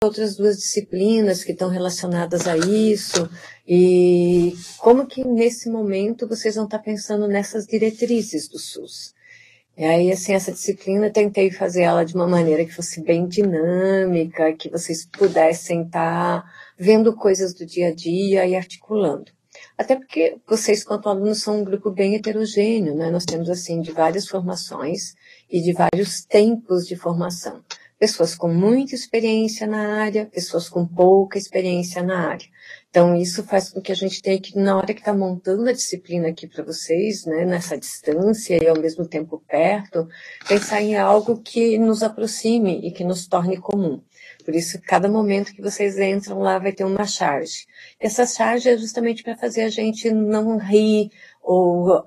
outras duas disciplinas que estão relacionadas a isso, e como que nesse momento vocês vão estar pensando nessas diretrizes do SUS. E aí, assim, essa disciplina eu tentei fazer ela de uma maneira que fosse bem dinâmica, que vocês pudessem estar vendo coisas do dia a dia e articulando. Até porque vocês, quanto alunos, são um grupo bem heterogêneo, né? Nós temos, assim, de várias formações e de vários tempos de formação. Pessoas com muita experiência na área, pessoas com pouca experiência na área. Então, isso faz com que a gente tenha que, na hora que está montando a disciplina aqui para vocês, né, nessa distância e ao mesmo tempo perto, pensar em algo que nos aproxime e que nos torne comum. Por isso, cada momento que vocês entram lá vai ter uma charge. Essa charge é justamente para fazer a gente não rir ou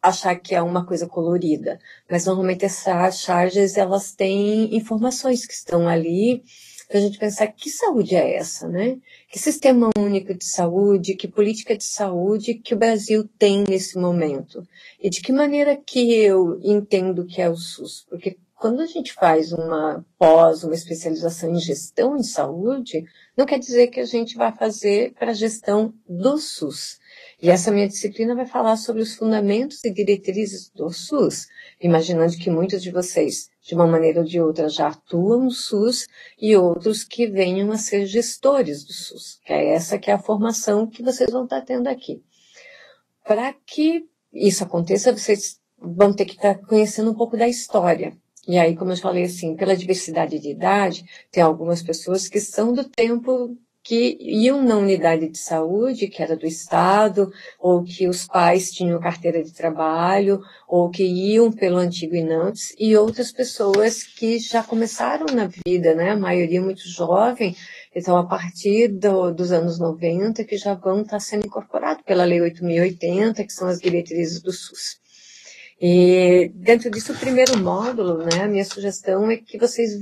achar que é uma coisa colorida. Mas, normalmente, essas charges, elas têm informações que estão ali para a gente pensar que saúde é essa, né? Que sistema único de saúde, que política de saúde que o Brasil tem nesse momento? E de que maneira que eu entendo que é o SUS? Porque quando a gente faz uma especialização em gestão de saúde, não quer dizer que a gente vai fazer para a gestão do SUS. E essa minha disciplina vai falar sobre os fundamentos e diretrizes do SUS, imaginando que muitos de vocês, de uma maneira ou de outra, já atuam no SUS e outros que venham a ser gestores do SUS, que é essa que é a formação que vocês vão estar tendo aqui. Para que isso aconteça, vocês vão ter que estar conhecendo um pouco da história. E aí, como eu falei assim, pela diversidade de idade, tem algumas pessoas que são do tempo que iam na unidade de saúde, que era do Estado, ou que os pais tinham carteira de trabalho, ou que iam pelo antigo INAMPS, e outras pessoas que já começaram na vida, né? A maioria muito jovem, então a partir dos anos 90, que já vão estar sendo incorporados pela Lei 8.080, que são as diretrizes do SUS. E dentro disso, o primeiro módulo, né, a minha sugestão é que vocês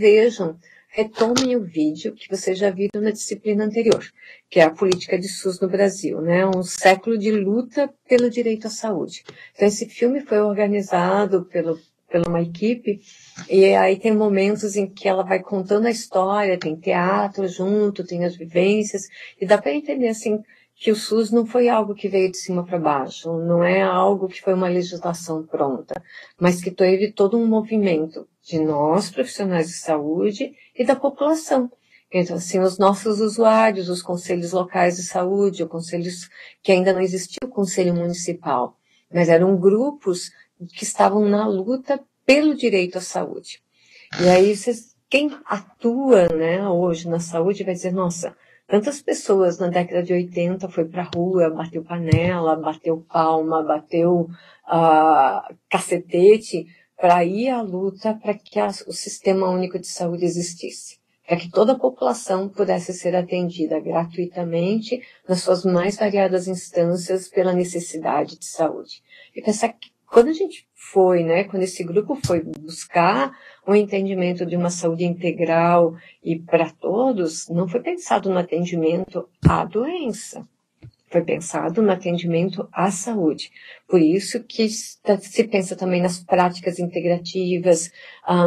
retomem o vídeo que vocês já viram na disciplina anterior, que é a política de SUS no Brasil, né, um século de luta pelo direito à saúde. Então, esse filme foi organizado pela uma equipe, e aí tem momentos em que ela vai contando a história, tem teatro junto, tem as vivências, e dá para entender, assim, que o SUS não foi algo que veio de cima para baixo, não é algo que foi uma legislação pronta, mas que teve todo um movimento de nós, profissionais de saúde, e da população. Então, assim, os nossos usuários, os conselhos locais de saúde, os conselhos que ainda não existia o conselho municipal, mas eram grupos que estavam na luta pelo direito à saúde. E aí, quem atua, né, hoje na saúde vai dizer, nossa, tantas pessoas na década de 80 foi para a rua, bateu panela, bateu palma, bateu cacetete para ir à luta para que o Sistema Único de Saúde existisse, para que toda a população pudesse ser atendida gratuitamente nas suas mais variadas instâncias pela necessidade de saúde. E pensar que quando a gente foi, né, quando esse grupo foi buscar o entendimento de uma saúde integral e para todos, não foi pensado no atendimento à doença, foi pensado no atendimento à saúde. Por isso que se pensa também nas práticas integrativas,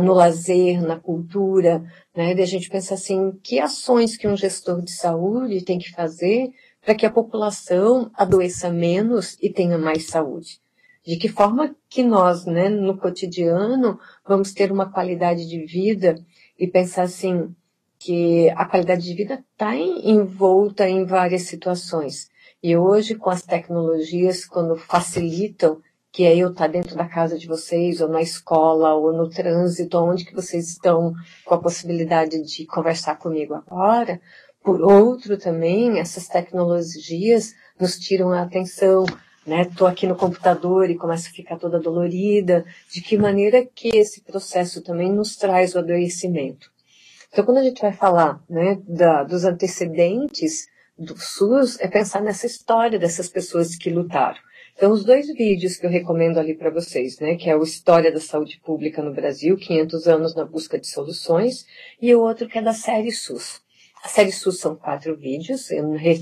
no lazer, na cultura, né, e a gente pensa assim, que ações que um gestor de saúde tem que fazer para que a população adoeça menos e tenha mais saúde. De que forma que nós, né, no cotidiano, vamos ter uma qualidade de vida e pensar assim, que a qualidade de vida está envolta em várias situações. E hoje, com as tecnologias, quando facilitam, que é eu estar dentro da casa de vocês, ou na escola, ou no trânsito, onde que vocês estão com a possibilidade de conversar comigo agora, por outro também, essas tecnologias nos tiram a atenção, né, tô aqui no computador e começo a ficar toda dolorida, de que maneira que esse processo também nos traz o adoecimento. Então, quando a gente vai falar, né, dos antecedentes do SUS, é pensar nessa história dessas pessoas que lutaram. Então, os dois vídeos que eu recomendo ali para vocês, né, que é o História da Saúde Pública no Brasil, 500 anos na busca de soluções, e o outro que é da série SUS. A série SUS são 4 vídeos,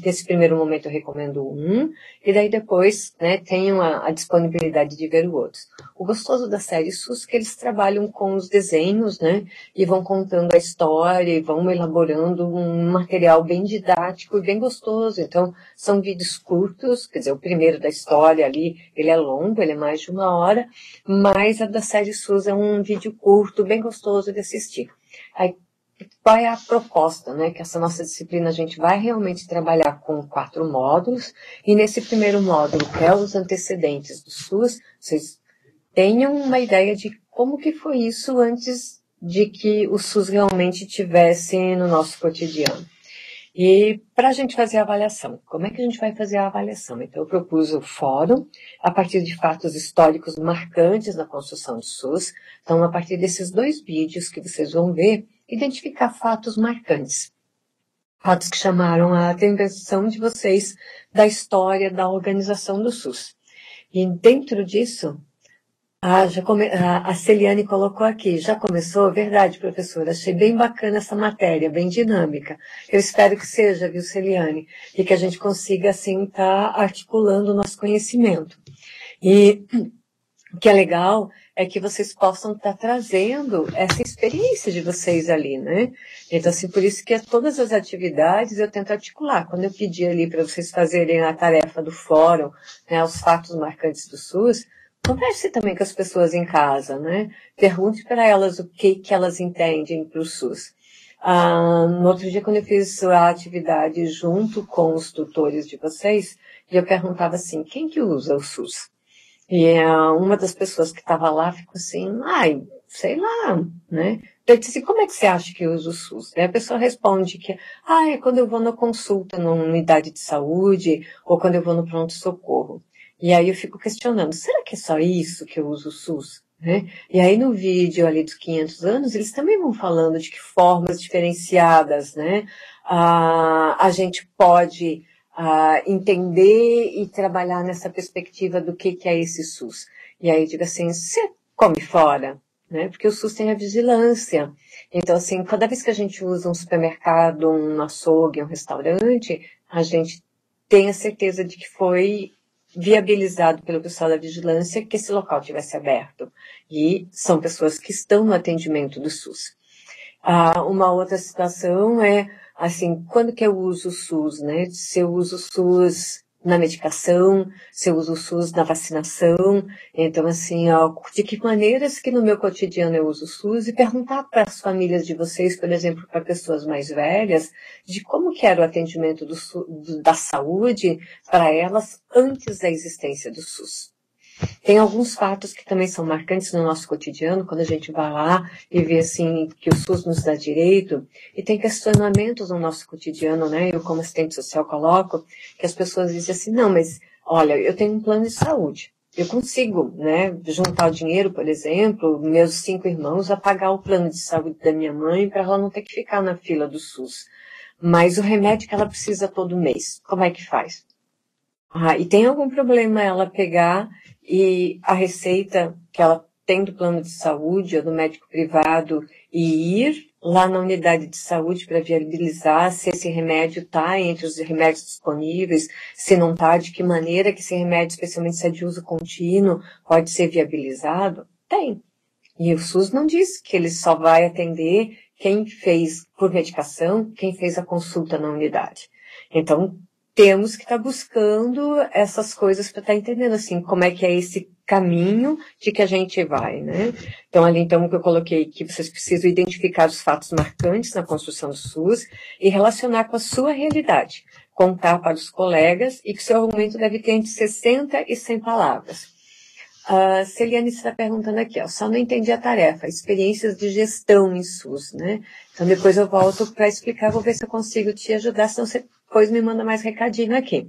nesse primeiro momento eu recomendo um, e daí depois, né, tenham a disponibilidade de ver o outro. O gostoso da série SUS é que eles trabalham com os desenhos, né, e vão contando a história, e vão elaborando um material bem didático e bem gostoso. Então, são vídeos curtos, quer dizer, o primeiro da história ali, ele é longo, ele é mais de 1 hora, mas a da série SUS é um vídeo curto, bem gostoso de assistir. Aí, qual é a proposta, né? Que essa nossa disciplina a gente vai realmente trabalhar com 4 módulos, e nesse primeiro módulo, que é os antecedentes do SUS, vocês tenham uma ideia de como que foi isso antes de que o SUS realmente tivesse no nosso cotidiano. E para a gente fazer a avaliação, como é que a gente vai fazer a avaliação? Então, eu propus o fórum, a partir de fatos históricos marcantes na construção do SUS. Então, a partir desses 2 vídeos que vocês vão ver, identificar fatos marcantes. Fatos que chamaram a atenção de vocês da história da organização do SUS. E dentro disso, a Celiane colocou aqui, já começou? Verdade, professora, achei bem bacana essa matéria, bem dinâmica. Eu espero que seja, viu, Celiane? E que a gente consiga, assim, estar articulando o nosso conhecimento. E o que é legal é que vocês possam estar trazendo essa experiência de vocês ali, né? Então, assim, por isso que todas as atividades eu tento articular. Quando eu pedi ali para vocês fazerem a tarefa do fórum, né, os fatos marcantes do SUS, converse também com as pessoas em casa, né? Pergunte para elas o que elas entendem para o SUS. No outro dia, quando eu fiz a atividade junto com os tutores de vocês, eu perguntava assim, quem que usa o SUS? E uma das pessoas que estava lá ficou assim, sei lá, né? Eu disse, como é que você acha que usa o SUS? Daí a pessoa responde que, é quando eu vou na consulta numa unidade de saúde, ou quando eu vou no pronto-socorro. E aí eu fico questionando, será que é só isso que eu uso o SUS? Né? E aí no vídeo ali dos 500 anos, eles também vão falando de que formas diferenciadas, né, a gente pode entender e trabalhar nessa perspectiva do que é esse SUS. E aí eu digo assim, você come fora? Né? Porque o SUS tem a vigilância. Então, assim, cada vez que a gente usa um supermercado, um açougue, um restaurante, a gente tem a certeza de que foi viabilizado pelo pessoal da vigilância que esse local tivesse aberto. E são pessoas que estão no atendimento do SUS. Uma outra situação é, assim, quando que eu uso o SUS, né? Se eu uso o SUS na medicação, se eu uso o SUS na vacinação. Então, assim, de que maneiras que no meu cotidiano eu uso o SUS, e perguntar para as famílias de vocês, por exemplo, para pessoas mais velhas, de como que era o atendimento da saúde para elas antes da existência do SUS. Tem alguns fatos que também são marcantes no nosso cotidiano, quando a gente vai lá e vê, assim, que o SUS nos dá direito, e tem questionamentos no nosso cotidiano, né? Eu, como assistente social, coloco que as pessoas dizem assim, não, mas, olha, eu tenho um plano de saúde, eu consigo, né, juntar o dinheiro, por exemplo, meus 5 irmãos, a pagar o plano de saúde da minha mãe para ela não ter que ficar na fila do SUS. Mas o remédio que ela precisa todo mês, como é que faz? E tem algum problema ela pegar e a receita que ela tem do plano de saúde ou do médico privado e ir lá na unidade de saúde para viabilizar se esse remédio está entre os remédios disponíveis, se não está, de que maneira que esse remédio, especialmente se é de uso contínuo, pode ser viabilizado? Tem. E o SUS não diz que ele só vai atender quem fez por medicação, quem fez a consulta na unidade. Então, temos que estar buscando essas coisas para estar entendendo, assim, como é que é esse caminho de que a gente vai, né? Então, ali, então, que eu coloquei que vocês precisam identificar os fatos marcantes na construção do SUS e relacionar com a sua realidade. Contar para os colegas e que seu argumento deve ter entre 60 e 100 palavras. A Celiane está perguntando aqui, só não entendi a tarefa, experiências de gestão em SUS, né? Então, depois eu volto para explicar, vou ver se eu consigo te ajudar, senão você depois me manda mais recadinho aqui.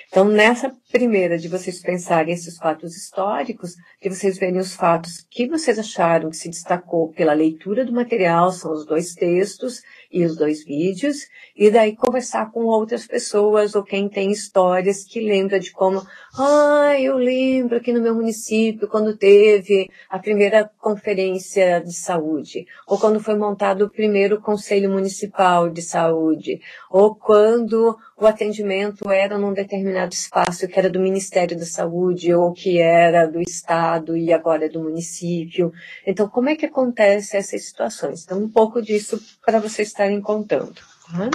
Então, nessa primeira de vocês pensarem esses fatos históricos, de vocês verem os fatos que vocês acharam que se destacou pela leitura do material, são os 2 textos, e os 2 vídeos, e daí conversar com outras pessoas ou quem tem histórias que lembra de como, eu lembro aqui no meu município quando teve a primeira conferência de saúde, ou quando foi montado o primeiro conselho municipal de saúde, ou quando o atendimento era num determinado espaço que era do Ministério da Saúde ou que era do Estado e agora é do município. Então, como é que acontece essas situações? Então, um pouco disso para vocês estarem contando. Tá?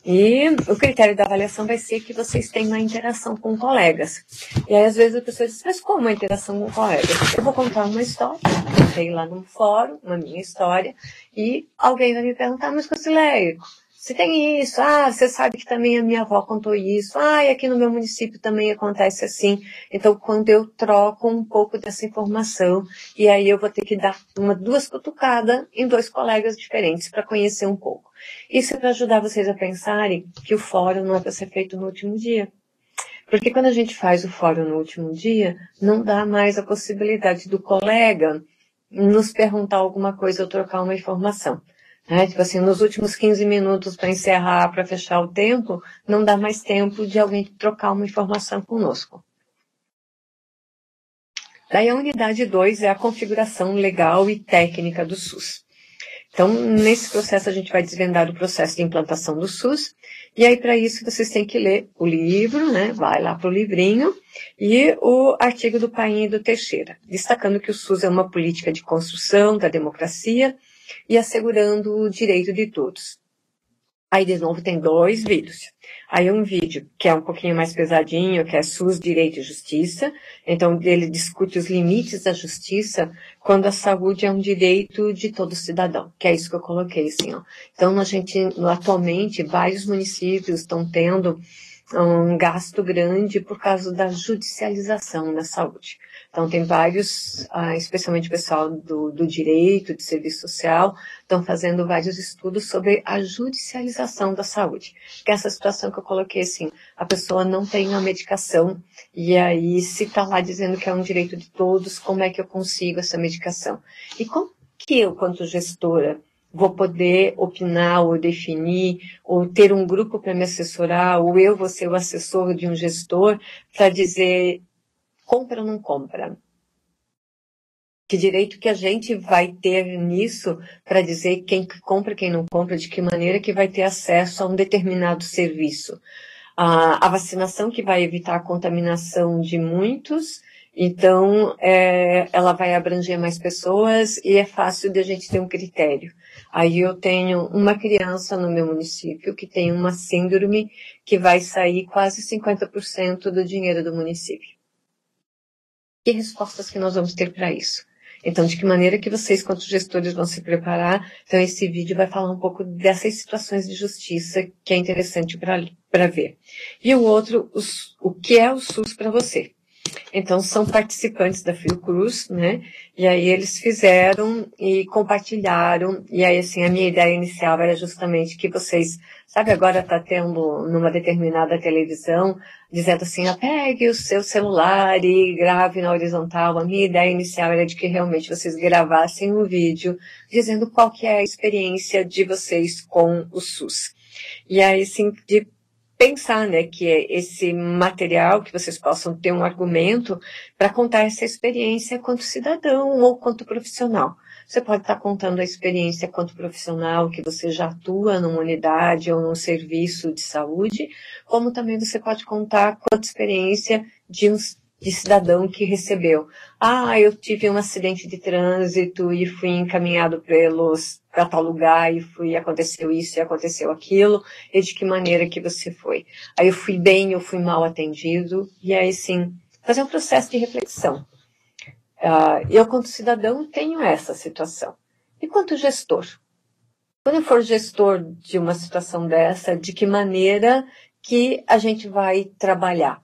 E o critério da avaliação vai ser que vocês tenham uma interação com colegas. E aí, às vezes, a pessoa diz, mas como a interação com colegas? Eu vou contar uma história, eu contei lá num fórum, uma minha história, e alguém vai me perguntar, mas Cocileia, você tem isso? Você sabe que também a minha avó contou isso. E aqui no meu município também acontece assim. Então, quando eu troco um pouco dessa informação, e aí eu vou ter que dar 2 cutucadas em 2 colegas diferentes para conhecer um pouco. Isso é para ajudar vocês a pensarem que o fórum não é para ser feito no último dia. Porque quando a gente faz o fórum no último dia, não dá mais a possibilidade do colega nos perguntar alguma coisa ou trocar uma informação. Tipo assim, nos últimos 15 minutos para encerrar, para fechar o tempo, não dá mais tempo de alguém trocar uma informação conosco. Daí a unidade 2 é a configuração legal e técnica do SUS. Então, nesse processo, a gente vai desvendar o processo de implantação do SUS, e aí, para isso, vocês têm que ler o livro, né? Vai lá para o livrinho, e o artigo do Paim e do Teixeira, destacando que o SUS é uma política de construção da democracia e assegurando o direito de todos. Aí, de novo, tem 2 vídeos. Aí, um vídeo que é um pouquinho mais pesadinho, que é SUS, Direito e Justiça. Então, ele discute os limites da justiça quando a saúde é um direito de todo cidadão, que é isso que eu coloquei, assim, ó. Então, atualmente, vários municípios estão tendo um gasto grande por causa da judicialização da saúde. Então, tem vários, especialmente o pessoal do direito, de serviço social, estão fazendo vários estudos sobre a judicialização da saúde. Que é essa situação que eu coloquei assim, a pessoa não tem uma medicação, e aí se está lá dizendo que é um direito de todos, como é que eu consigo essa medicação? E como que eu, quanto gestora, vou poder opinar ou definir, ou ter um grupo para me assessorar, ou eu vou ser o assessor de um gestor para dizer compra ou não compra? Que direito que a gente vai ter nisso para dizer quem compra, quem não compra, de que maneira que vai ter acesso a um determinado serviço? A vacinação que vai evitar a contaminação de muitos, então ela vai abranger mais pessoas e é fácil de a gente ter um critério. Aí eu tenho uma criança no meu município que tem uma síndrome que vai sair quase 50% do dinheiro do município. Que respostas que nós vamos ter para isso? Então, de que maneira que vocês, quanto gestores, vão se preparar? Então, esse vídeo vai falar um pouco dessas situações de justiça que é interessante para ver. E o outro, o que é o SUS para você? Então, são participantes da Fiocruz, né? E aí eles fizeram e compartilharam. E aí, assim, a minha ideia inicial era justamente que vocês, sabe, agora está tendo numa determinada televisão, dizendo assim, pegue o seu celular e grave na horizontal. A minha ideia inicial era de que realmente vocês gravassem um vídeo dizendo qual que é a experiência de vocês com o SUS. E aí, assim, de pensar, né, que é esse material, que vocês possam ter um argumento para contar essa experiência quanto cidadão ou quanto profissional. Você pode estar contando a experiência quanto profissional, que você já atua numa unidade ou num serviço de saúde, como também você pode contar quanto experiência de cidadão que recebeu. Eu tive um acidente de trânsito e fui encaminhado para tal lugar e aconteceu isso e aconteceu aquilo, e de que maneira que você foi. Aí eu fui bem, eu fui mal atendido, e aí sim, fazer um processo de reflexão. Eu, quanto cidadão, tenho essa situação. E quanto gestor? Quando eu for gestor de uma situação dessa, de que maneira que a gente vai trabalhar,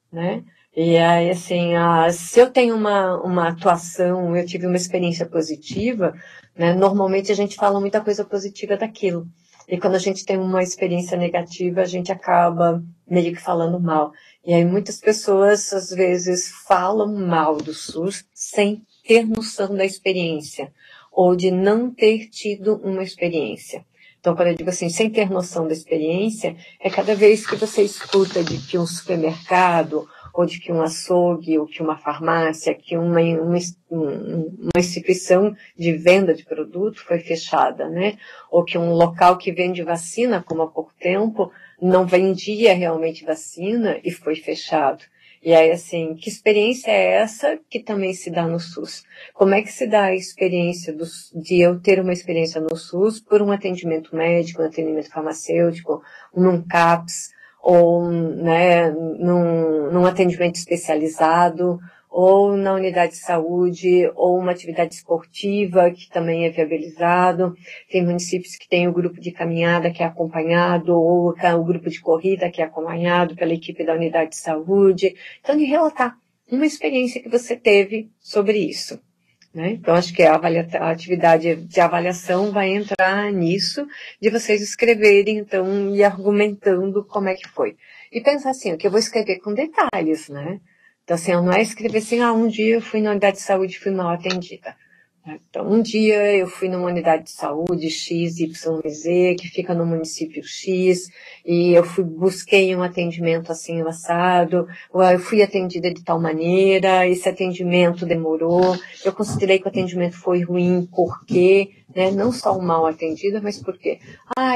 né? E aí, assim, se eu tenho uma atuação, eu tive uma experiência positiva, né, normalmente a gente fala muita coisa positiva daquilo. E quando a gente tem uma experiência negativa, a gente acaba meio que falando mal. E aí muitas pessoas, às vezes, falam mal do SUS sem ter noção da experiência, ou de não ter tido uma experiência. Então, quando eu digo assim, sem ter noção da experiência, é cada vez que você escuta de que um supermercado, ou de que um açougue, ou que uma farmácia, que uma instituição de venda de produto foi fechada, né? Ou que um local que vende vacina, como há pouco tempo, não vendia realmente vacina e foi fechado. E aí, assim, que experiência é essa que também se dá no SUS? Como é que se dá a experiência de eu ter uma experiência no SUS por um atendimento médico, um atendimento farmacêutico, num CAPS, ou né, num atendimento especializado, ou na unidade de saúde, ou uma atividade esportiva, que também é viabilizado. Tem municípios que têm o grupo de caminhada que é acompanhado, ou o grupo de corrida que é acompanhado pela equipe da unidade de saúde. Então, de relatar uma experiência que você teve sobre isso. Né? Então, acho que a atividade de avaliação vai entrar nisso, de vocês escreverem, então, e argumentando como é que foi. E pensar assim, o que eu vou escrever com detalhes, né? Então, assim, não é escrever assim, um dia eu fui na unidade de saúde e fui mal atendida. Então, um dia eu fui numa unidade de saúde X, Y, Z, que fica no município X, e eu busquei um atendimento assim, assado, eu fui atendida de tal maneira, esse atendimento demorou, eu considerei que o atendimento foi ruim, por quê? Né? Não só um mal atendida, mas por quê?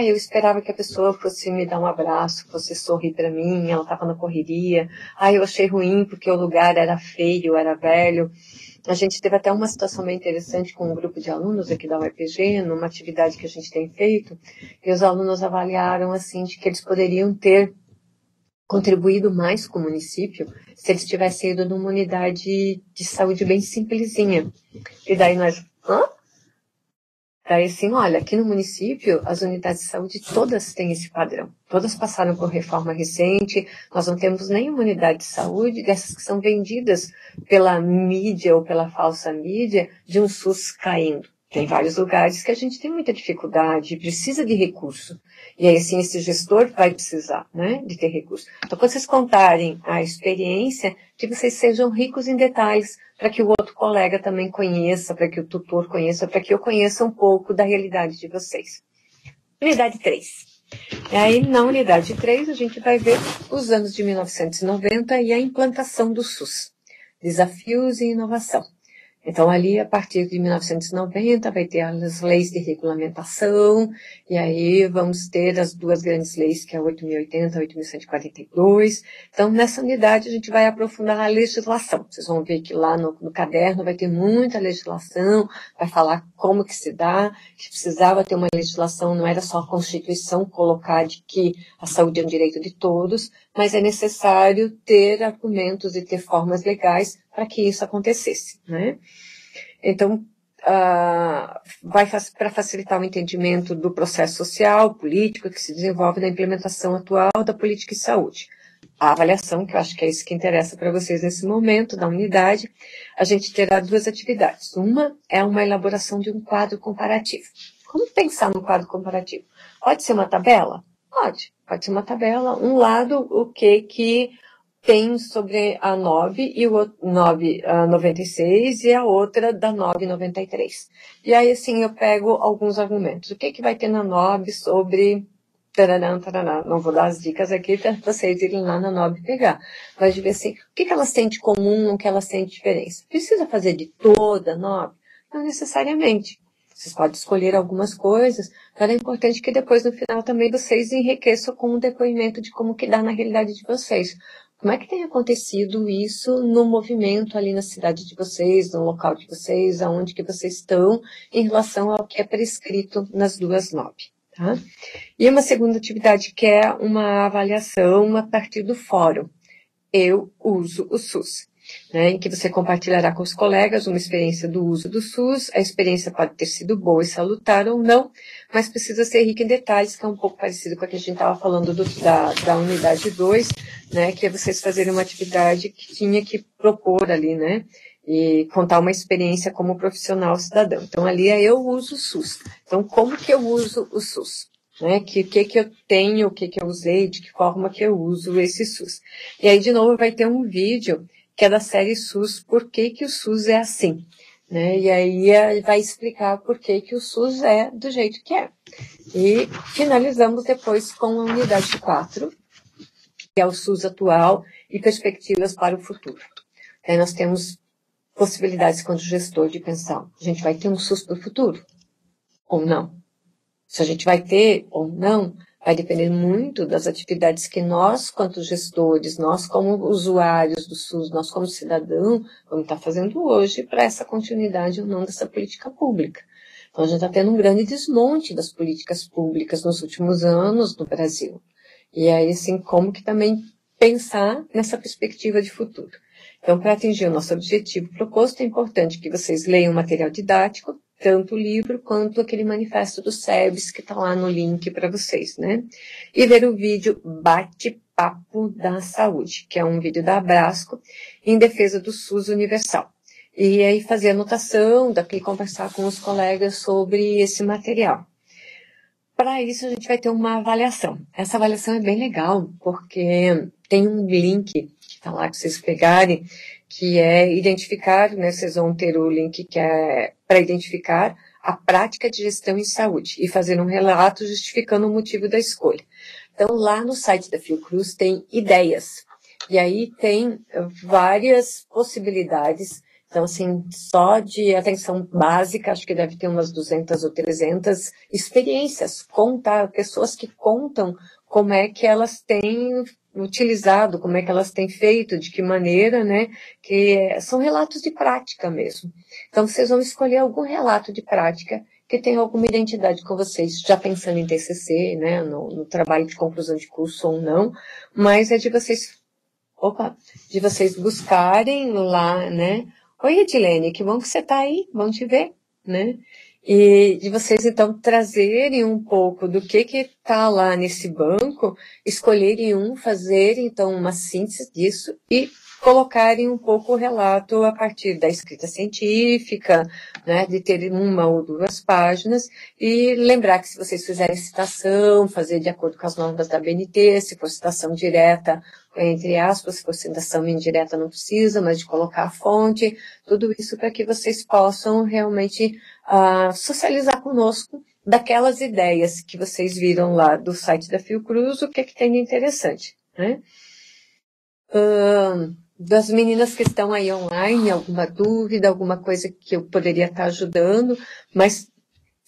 Eu esperava que a pessoa fosse me dar um abraço, fosse sorrir para mim, ela estava na correria, eu achei ruim porque o lugar era feio, era velho. A gente teve até uma situação bem interessante com um grupo de alunos aqui da UEPG, numa atividade que a gente tem feito, e os alunos avaliaram assim, de que eles poderiam ter contribuído mais com o município se eles tivessem ido numa unidade de saúde bem simplesinha. E daí nós, Daí, assim, olha, aqui no município, as unidades de saúde todas têm esse padrão. Todas passaram por reforma recente, nós não temos nenhuma unidade de saúde dessas que são vendidas pela mídia ou pela falsa mídia de um SUS caindo. Tem vários lugares que a gente tem muita dificuldade, precisa de recurso. E aí, assim, esse gestor vai precisar, né, de ter recurso. Então, quando vocês contarem a experiência, que vocês sejam ricos em detalhes, para que o outro colega também conheça, para que o tutor conheça, para que eu conheça um pouco da realidade de vocês. Unidade 3. E aí, na unidade 3, a gente vai ver os anos de 1990 e a implantação do SUS. Desafios e inovação. Então, ali, a partir de 1990, vai ter as leis de regulamentação, e aí vamos ter as duas grandes leis, que é a 8.080 e 8.142. Então, nessa unidade, a gente vai aprofundar a legislação. Vocês vão ver que lá no caderno vai ter muita legislação, vai falar como que se dá, que precisava ter uma legislação, não era só a Constituição colocar de que a saúde é um direito de todos, mas é necessário ter argumentos e ter formas legais para que isso acontecesse, né? Então, para facilitar o entendimento do processo social, político, que se desenvolve na implementação atual da política de saúde. A avaliação, que eu acho que é isso que interessa para vocês nesse momento, da unidade, a gente terá duas atividades. Uma é uma elaboração de um quadro comparativo. Como pensar no quadro comparativo? Pode ser uma tabela? Pode ser uma tabela. Um lado, o que tem sobre a 9 e o outro 96 e a outra da 993. E aí, assim, eu pego alguns argumentos. O que vai ter na 9 sobre tararã. Não vou dar as dicas aqui para vocês irem lá na 9 pegar. Mas de ver assim, o que elas têm de comum, o que elas têm de diferença. Precisa fazer de toda a 9? Não necessariamente. Vocês podem escolher algumas coisas, mas é importante que depois, no final, também vocês enriqueçam com um depoimento de como que dá na realidade de vocês. Como é que tem acontecido isso no movimento ali na cidade de vocês, no local de vocês, aonde que vocês estão, em relação ao que é prescrito nas duas 9, tá? E uma segunda atividade que é uma avaliação a partir do fórum. Eu uso o SUS. Né, em que você compartilhará com os colegas uma experiência do uso do SUS. A experiência pode ter sido boa e salutar ou não, mas precisa ser rica em detalhes, que é um pouco parecido com a que a gente estava falando da unidade 2, né, que é vocês fazerem uma atividade que tinha que propor ali, né, e contar uma experiência como profissional cidadão. Então, ali é eu uso o SUS. Então, como que eu uso o SUS? Né, que eu tenho, o que eu usei, de que forma que eu uso esse SUS. E aí, de novo, vai ter um vídeo que é da série SUS, por que o SUS é assim, né? E aí vai explicar por que o SUS é do jeito que é. E finalizamos depois com a unidade 4, que é o SUS atual e perspectivas para o futuro. Aí nós temos possibilidades quanto gestor de pensar, a gente vai ter um SUS para o futuro? Ou não? Se a gente vai ter ou não, vai depender muito das atividades que nós, quanto gestores, nós como usuários do SUS, nós como cidadão, vamos estar fazendo hoje para essa continuidade ou não dessa política pública. Então, a gente está tendo um grande desmonte das políticas públicas nos últimos anos no Brasil. E aí, assim, como que também pensar nessa perspectiva de futuro. Então, para atingir o nosso objetivo proposto, é importante que vocês leiam o material didático, tanto o livro quanto aquele manifesto do SEBS que está lá no link para vocês, né? E ver o vídeo Bate-Papo da Saúde, que é um vídeo da Abrasco em defesa do SUS universal. E aí fazer anotação, daqui conversar com os colegas sobre esse material. Para isso, a gente vai ter uma avaliação. Essa avaliação é bem legal, porque tem um link que está lá, que vocês pegarem, que é identificar, né, vocês vão ter o link que é para identificar a prática de gestão em saúde e fazer um relato justificando o motivo da escolha. Então, lá no site da Fiocruz tem ideias, e aí tem várias possibilidades. Então, assim, só de atenção básica, acho que deve ter umas 200 ou 300 experiências, pessoas que contam como é que elas têm utilizado, como é que elas têm feito, de que maneira, né, que são relatos de prática mesmo. Então, vocês vão escolher algum relato de prática que tenha alguma identidade com vocês, já pensando em TCC, né, no trabalho de conclusão de curso ou não, mas é de vocês buscarem lá, né. Oi, Edilene, que bom que você está aí, bom te ver, né? E de vocês, então, trazerem um pouco do que está lá nesse banco, escolherem fazerem, então, uma síntese disso e colocarem um pouco o relato a partir da escrita científica, né, de ter uma ou duas páginas, e lembrar que se vocês fizerem citação, fazer de acordo com as normas da BNT, se for citação direta, entre aspas, se for citação indireta não precisa, mas de colocar a fonte, tudo isso para que vocês possam realmente socializar conosco daquelas ideias que vocês viram lá do site da Fiocruz, o que tem de interessante, né? Das meninas que estão aí online, alguma dúvida, alguma coisa que eu poderia estar ajudando, mas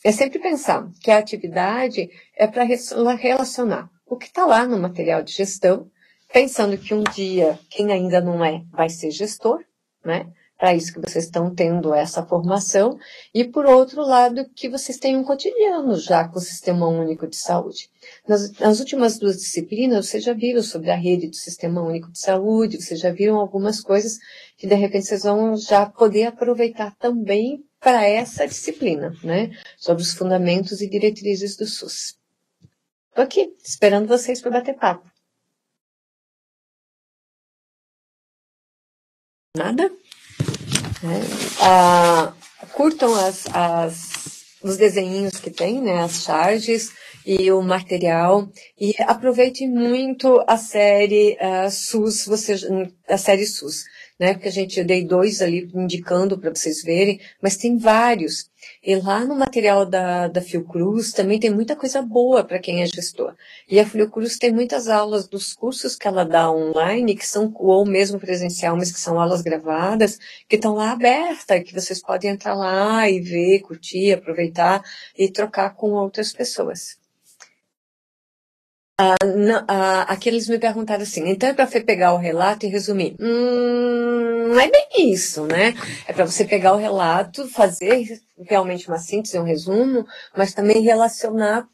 é sempre pensar que a atividade é para relacionar o que está lá no material de gestão, pensando que um dia, quem ainda não é, vai ser gestor, né? Para isso que vocês estão tendo essa formação, e por outro lado, que vocês têm um cotidiano já com o Sistema Único de Saúde. Nas últimas 2 disciplinas, vocês já viram sobre a rede do Sistema Único de Saúde, vocês já viram algumas coisas que de repente vocês vão já poder aproveitar também para essa disciplina, né? Sobre os fundamentos e diretrizes do SUS. Estou aqui, esperando vocês para bater papo. Nada? Curtam os desenhinhos que tem, né, as charges e o material, e aproveite muito a série SUS, a série SUS, né, porque eu dei 2 ali indicando para vocês verem, mas tem vários. E lá no material da Fiocruz também tem muita coisa boa para quem é gestor. E a Fiocruz tem muitas aulas dos cursos que ela dá online, que são, ou mesmo presencial, mas que são aulas gravadas, que estão lá abertas, que vocês podem entrar lá e ver, curtir, aproveitar e trocar com outras pessoas. Aqui eles me perguntaram assim, então é para você pegar o relato e resumir? Não é bem isso, né? É para você pegar o relato, fazer realmente uma síntese, um resumo, mas também relacionar,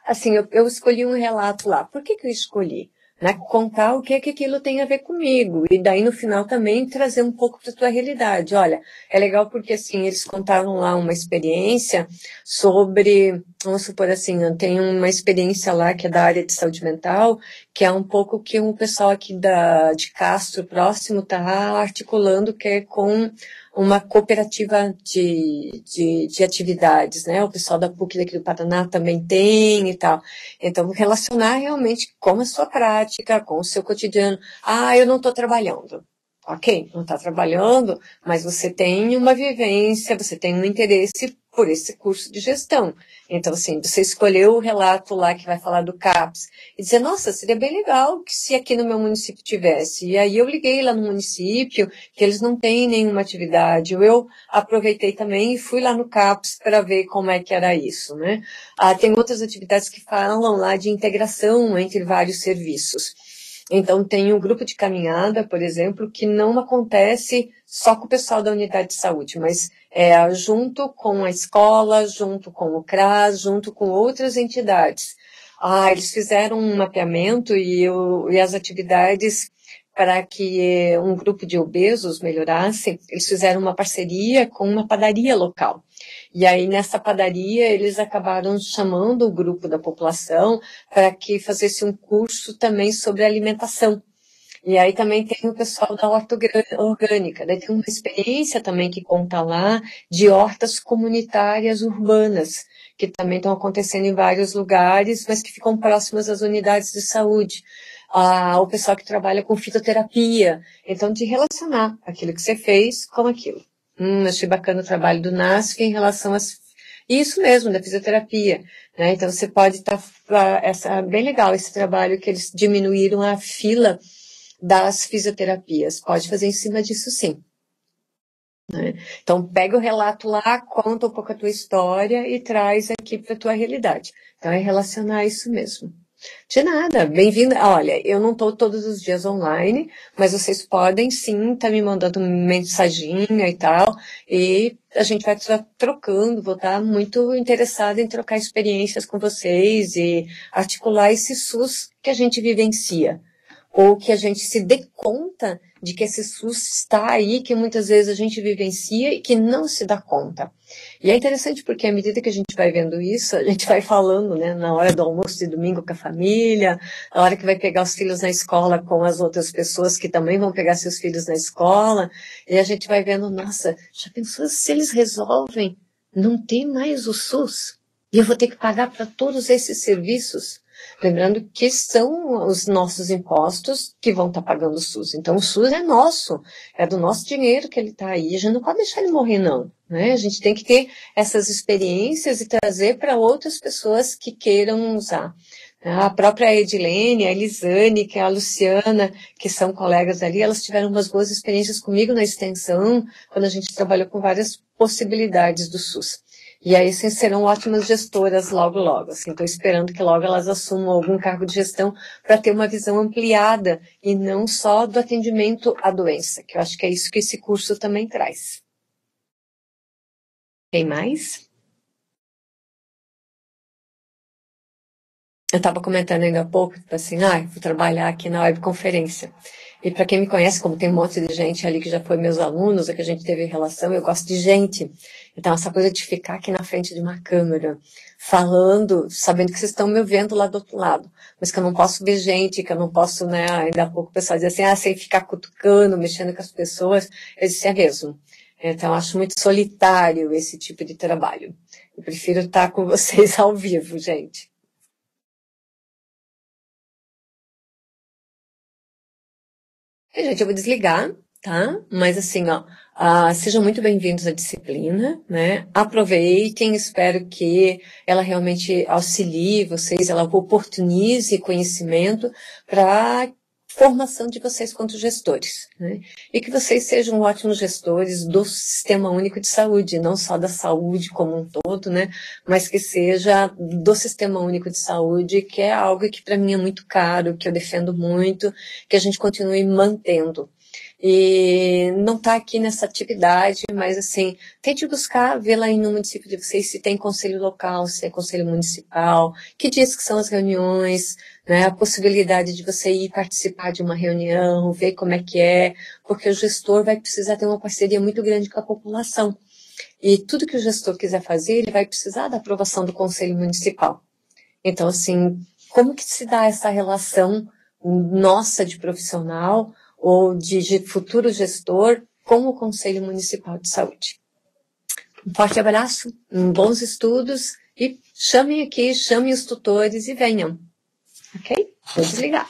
assim, eu escolhi um relato lá. Por que eu escolhi? Né? Contar o que aquilo tem a ver comigo. E daí, no final, também trazer um pouco para a tua realidade. Olha, é legal porque, assim, eles contaram lá uma experiência sobre, vamos supor assim, tem uma experiência lá que é da área de saúde mental, que é um pouco que um pessoal aqui de Castro, próximo, está articulando, que é com uma cooperativa de atividades, né? O pessoal da PUC daqui do Paraná também tem e tal. Então, relacionar realmente com a sua prática, com o seu cotidiano. Eu não estou trabalhando. Ok, não está trabalhando, mas você tem uma vivência, você tem um interesse por esse curso de gestão. Então, assim, você escolheu o relato lá que vai falar do CAPS e dizer, nossa, seria bem legal que se aqui no meu município tivesse. E aí eu liguei lá no município, que eles não têm nenhuma atividade. Eu aproveitei também e fui lá no CAPS para ver como é que era isso, né? Tem outras atividades que falam lá de integração entre vários serviços. Então, tem um grupo de caminhada, por exemplo, que não acontece só com o pessoal da unidade de saúde, mas junto com a escola, junto com o CRAS, junto com outras entidades. Eles fizeram um mapeamento e as atividades para que um grupo de obesos melhorasse, eles fizeram uma parceria com uma padaria local. E aí, nessa padaria, eles acabaram chamando o grupo da população para que fizesse um curso também sobre alimentação. E aí também tem o pessoal da horta orgânica, daí tem uma experiência também que conta lá de hortas comunitárias urbanas, que também estão acontecendo em vários lugares, mas que ficam próximas às unidades de saúde. O pessoal que trabalha com fitoterapia, então de relacionar aquilo que você fez com aquilo. Achei bacana o trabalho do NASF em relação a isso mesmo, da fisioterapia, né? Então você pode estar, bem legal esse trabalho que eles diminuíram a fila das fisioterapias. Pode fazer em cima disso, sim. Né? Então, pega o relato lá, conta um pouco a tua história e traz aqui para a tua realidade. Então, é relacionar isso mesmo. De nada, bem-vinda. Olha, eu não estou todos os dias online, mas vocês podem sim estar me mandando mensaginha e tal, e a gente vai estar trocando, vou estar muito interessada em trocar experiências com vocês e articular esse SUS que a gente vivencia. Ou que a gente se dê conta de que esse SUS está aí, que muitas vezes a gente vivencia e que não se dá conta. E é interessante porque à medida que a gente vai vendo isso, a gente vai falando, né, na hora do almoço de domingo com a família, na hora que vai pegar os filhos na escola com as outras pessoas que também vão pegar seus filhos na escola, e a gente vai vendo, nossa, já pensou se eles resolvem não ter mais o SUS? E eu vou ter que pagar para todos esses serviços? Lembrando que são os nossos impostos que vão estar pagando o SUS. Então, o SUS é nosso, é do nosso dinheiro que ele está aí. A gente não pode deixar ele morrer, não. Né? A gente tem que ter essas experiências e trazer para outras pessoas que queiram usar. A própria Edilene, a Elisane, que é a Luciana, que são colegas ali, elas tiveram umas boas experiências comigo na extensão, quando a gente trabalhou com várias possibilidades do SUS. E aí, assim, serão ótimas gestoras logo, logo. Assim, estou esperando que logo elas assumam algum cargo de gestão para ter uma visão ampliada e não só do atendimento à doença, que eu acho que é isso que esse curso também traz. Tem mais? Eu estava comentando ainda há pouco, tipo assim, vou trabalhar aqui na webconferência. E para quem me conhece, como tem um monte de gente ali que já foi meus alunos, ou que a gente teve relação, eu gosto de gente. Então, essa coisa de ficar aqui na frente de uma câmera, falando, sabendo que vocês estão me vendo lá do outro lado, mas que eu não posso ver gente, que eu não posso, né, ainda há pouco o pessoal dizia assim, sem ficar cutucando, mexendo com as pessoas. Eu disse, é mesmo. Então, eu acho muito solitário esse tipo de trabalho. Eu prefiro estar com vocês ao vivo, gente. Gente, eu vou desligar, tá? Mas assim, sejam muito bem-vindos à disciplina, né? Aproveitem, espero que ela realmente auxilie vocês, ela oportunize conhecimento para formação de vocês quanto gestores, né? E que vocês sejam ótimos gestores do Sistema Único de Saúde, não só da saúde como um todo, né? Mas que seja do Sistema Único de Saúde, que é algo que para mim é muito caro, que eu defendo muito, que a gente continue mantendo. E não está aqui nessa atividade, mas assim, tente buscar, ver lá no município de vocês se tem conselho local, se é conselho municipal, que dias que são as reuniões, né, a possibilidade de você ir participar de uma reunião, ver como é que é, porque o gestor vai precisar ter uma parceria muito grande com a população. E tudo que o gestor quiser fazer, ele vai precisar da aprovação do conselho municipal. Então, assim, como que se dá essa relação nossa de profissional ou de futuro gestor com o Conselho Municipal de Saúde? Um forte abraço, bons estudos e chamem aqui, chamem os tutores e venham. Ok? Vou desligar.